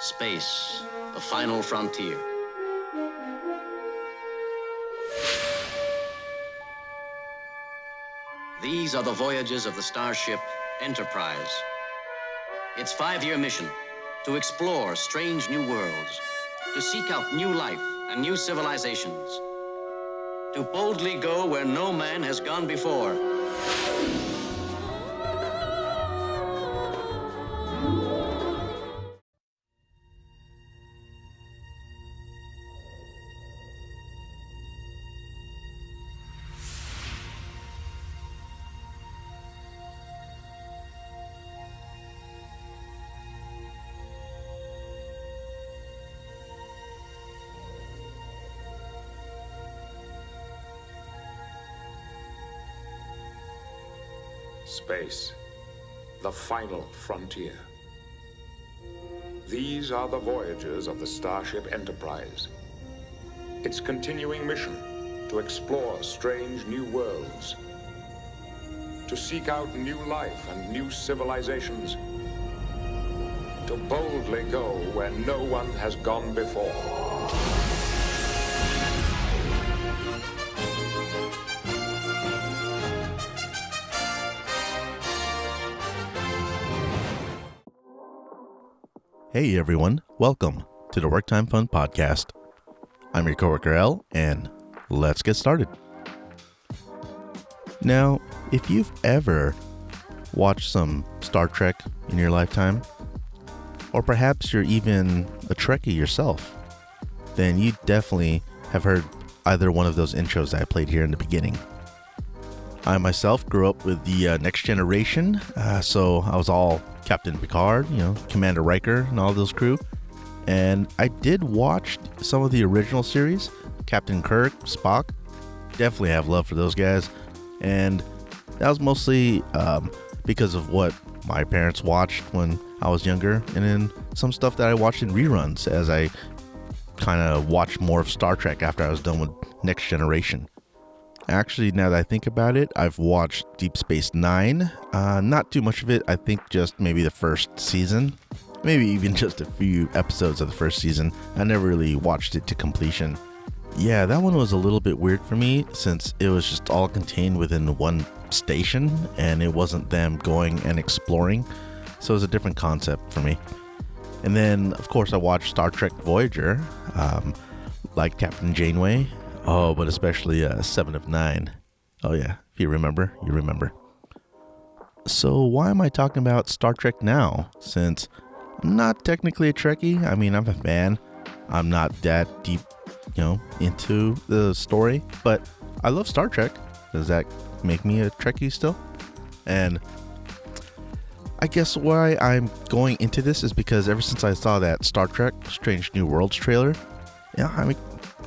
Space, the final frontier. These are the voyages of the starship Enterprise. Its 5-year mission, to explore strange new worlds, to seek out new life and new civilizations, to boldly go where no man has gone before. Space, the final frontier. These are the voyages of the Starship Enterprise. Its continuing mission, to explore strange new worlds, to seek out new life and new civilizations, to boldly go where no one has gone before. Hey everyone, welcome to the Work Time Fun Podcast. I'm your coworker L, and let's get started. Now, if you've ever watched some Star Trek in your lifetime, or perhaps you're even a Trekkie yourself, then you definitely have heard either one of those intros that I played here in the beginning. I myself grew up with the Next Generation, so I was all Captain Picard, Commander Riker and all those crew. And I did watch some of the original series, Captain Kirk, Spock. Definitely have love for those guys. And that was mostly because of what my parents watched when I was younger. And then some stuff that I watched in reruns as I kind of watched more of Star Trek after I was done with Next Generation. Actually, now that I think about it, I've watched Deep Space Nine. Not too much of it. I think just maybe the first season. Maybe even just a few episodes of the first season. I never really watched it to completion. Yeah, that one was a little bit weird for me since it was just all contained within one station and it wasn't them going and exploring. So it was a different concept for me. And then, of course, I watched Star Trek Voyager, like Captain Janeway. Oh, but especially 7 of 9. Oh yeah, if you remember, you remember. So why am I talking about Star Trek now? Since I'm not technically a Trekkie. I mean, I'm a fan. I'm not that deep, into the story. But I love Star Trek. Does that make me a Trekkie still? And I guess why I'm going into this is because ever since I saw that Star Trek Strange New Worlds trailer,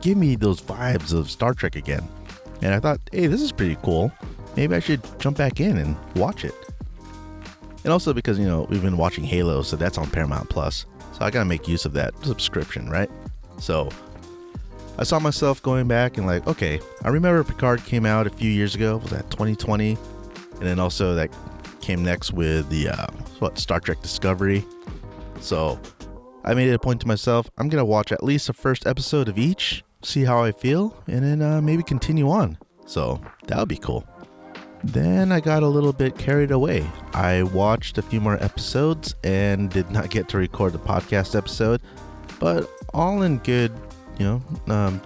give me those vibes of Star Trek again. And I thought, hey, this is pretty cool. Maybe I should jump back in and watch it. And also because, we've been watching Halo, so that's on Paramount Plus. So I gotta make use of that subscription, right? So I saw myself going back and okay, I remember Picard came out a few years ago. Was that 2020? And then also that came next with the, Star Trek Discovery. So I made it a point to myself, I'm gonna watch at least the first episode of each, see how I feel, and then maybe continue on. So that would be cool. Then I got a little bit carried away. I watched a few more episodes and did not get to record the podcast episode, but all in good,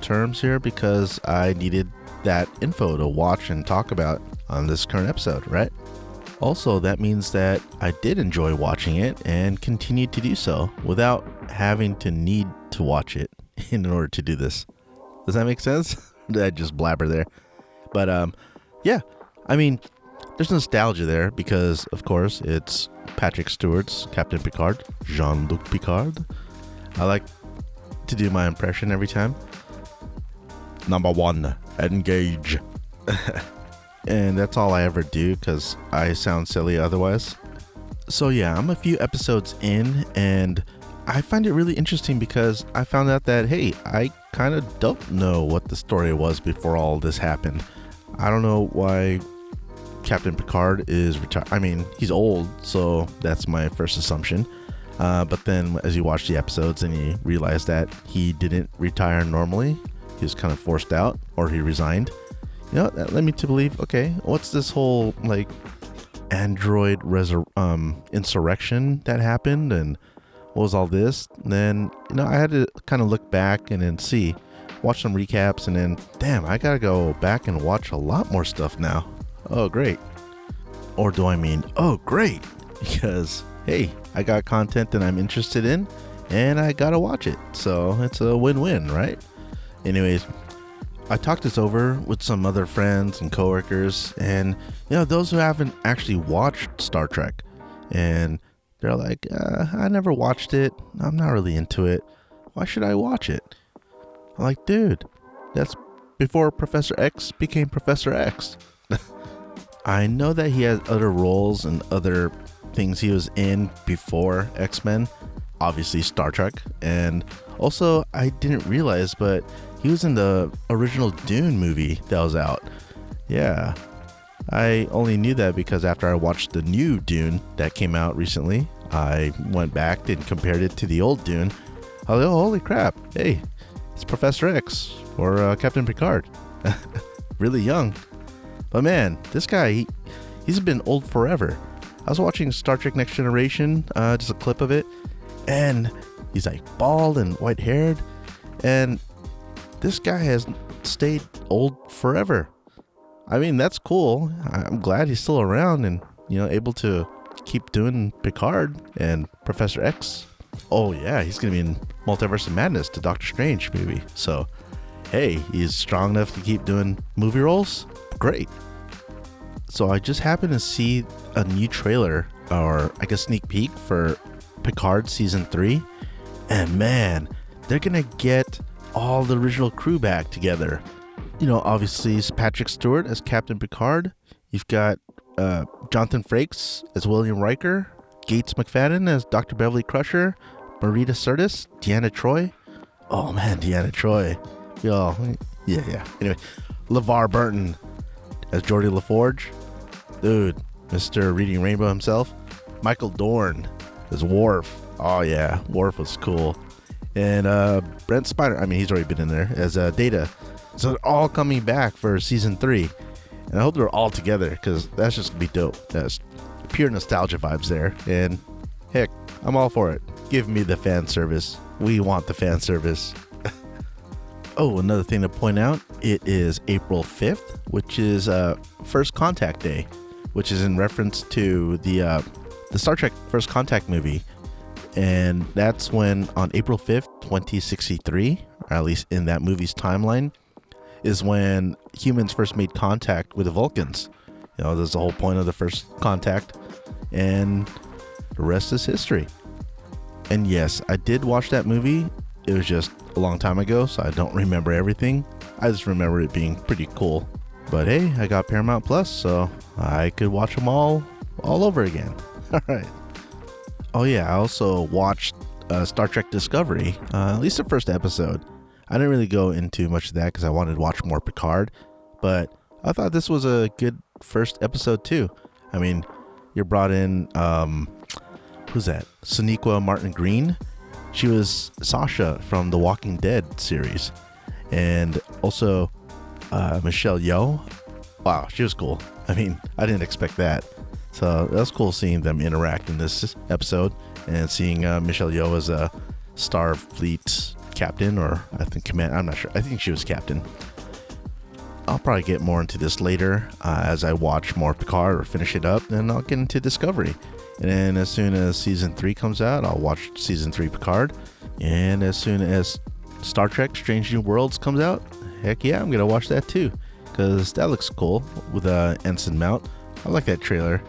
terms here because I needed that info to watch and talk about on this current episode, right? Also, that means that I did enjoy watching it and continued to do so without having to need to watch it in order to do this. Does that make sense? Did I just blabber there? But yeah, I mean, there's nostalgia there because, of course, it's Patrick Stewart's Captain Picard, Jean-Luc Picard. I like to do my impression every time. Number 1, engage. And that's all I ever do because I sound silly otherwise. So yeah, I'm a few episodes in and I find it really interesting because I found out that, hey, I kind of don't know what the story was before all this happened. I don't know why Captain Picard is retired. I mean, he's old, so that's my first assumption. But then as you watch the episodes and you realize that he didn't retire normally, he was kind of forced out, or he resigned. You know, that led me to believe, okay, what's this whole like android insurrection that happened, and what was all this? And then, you know, I had to kind of look back and then watch some recaps, and then, damn, I gotta go back and watch a lot more stuff now. Oh, great. Or do I mean, oh, great, because, hey, I got content that I'm interested in, and I gotta watch it. So it's a win-win, right? Anyways, I talked this over with some other friends and coworkers, and, you know, those who haven't actually watched Star Trek, and they're like, I never watched it. I'm not really into it. Why should I watch it? I'm like, dude, that's before Professor X became Professor X. I know that he had other roles and other things he was in before X-Men, obviously Star Trek, and also I didn't realize, but he was in the original Dune movie that was out. Yeah, I only knew that because after I watched the new Dune that came out recently, I went back and compared it to the old Dune. I was like, oh, holy crap, hey, it's Professor X or Captain Picard. Really young. But man, this guy, he's been old forever. I was watching Star Trek Next Generation, just a clip of it, and he's like bald and white haired, and this guy has stayed old forever. I mean, that's cool. I'm glad he's still around and, you know, able to keep doing Picard and Professor X. Oh yeah, he's gonna be in Multiverse of Madness, the Doctor Strange movie. So, hey, he's strong enough to keep doing movie roles. Great. So I just happened to see a new trailer, or I guess sneak peek, for Picard season 3, and man, they're gonna get all the original crew back together. You know, obviously it's Patrick Stewart as Captain Picard. You've got Jonathan Frakes as William Riker, Gates McFadden as Dr. Beverly Crusher, Marita Sirtis, Deanna Troi. Oh man, Deanna Troi. Yeah. Anyway, LeVar Burton as Geordie LaForge. Dude, Mr. Reading Rainbow himself. Michael Dorn as Worf. Oh yeah, Worf was cool. And Brent Spiner, I mean, he's already been in there as Data. So they're all coming back for season 3. And I hope they're all together, because that's just going to be dope. That's pure nostalgia vibes there. And heck, I'm all for it. Give me the fan service. We want the fan service. Oh, another thing to point out, it is April 5th, which is First Contact Day, which is in reference to the Star Trek First Contact movie. And that's when, on April 5th, 2063, or at least in that movie's timeline, is when humans first made contact with the Vulcans. You know, that's the whole point of the First Contact, and the rest is history. And yes, I did watch that movie. It was just a long time ago, so I don't remember everything. I just remember it being pretty cool. But hey, I got Paramount Plus, so I could watch them all over again. All right. Oh yeah, I also watched Star Trek Discovery, at least the first episode. I didn't really go into much of that because I wanted to watch more Picard, but I thought this was a good first episode too. I mean, you're brought in, who's that? Sonequa Martin Green. She was Sasha from the Walking Dead series. And also Michelle Yeoh. Wow, she was cool. I mean, I didn't expect that. So that was cool seeing them interact in this episode, and seeing Michelle Yeoh as a Starfleet captain, or I think command. I'm not sure. I think she was captain. I'll probably get more into this later as I watch more Picard or finish it up. Then I'll get into Discovery. And then as soon as season 3 comes out, I'll watch season 3 Picard. And as soon as Star Trek Strange New Worlds comes out, heck yeah, I'm gonna watch that too, because that looks cool with Ensign Mount. I like that trailer.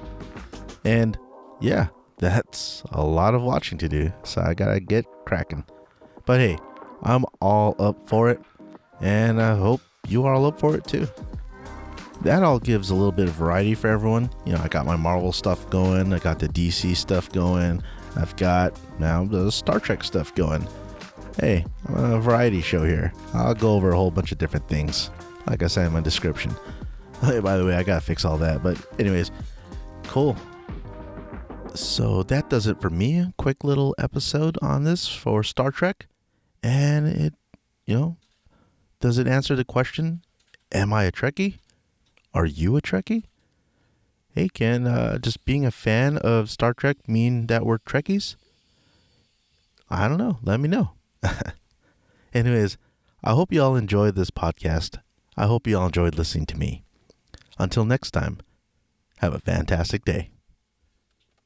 And yeah, that's a lot of watching to do, so I gotta get cracking. But hey, I'm all up for it, and I hope you are all up for it too. That all gives a little bit of variety for everyone. You know, I got my Marvel stuff going, I got the DC stuff going, I've got now the Star Trek stuff going. Hey, I'm a variety show here. I'll go over a whole bunch of different things, like I said in my description. Hey, by the way, I gotta fix all that, but anyways, cool. So that does it for me. A quick little episode on this for Star Trek. And it, does it answer the question, am I a Trekkie? Are you a Trekkie? Hey, can just being a fan of Star Trek mean that we're Trekkies? I don't know. Let me know. Anyways, I hope you all enjoyed this podcast. I hope you all enjoyed listening to me. Until next time, have a fantastic day.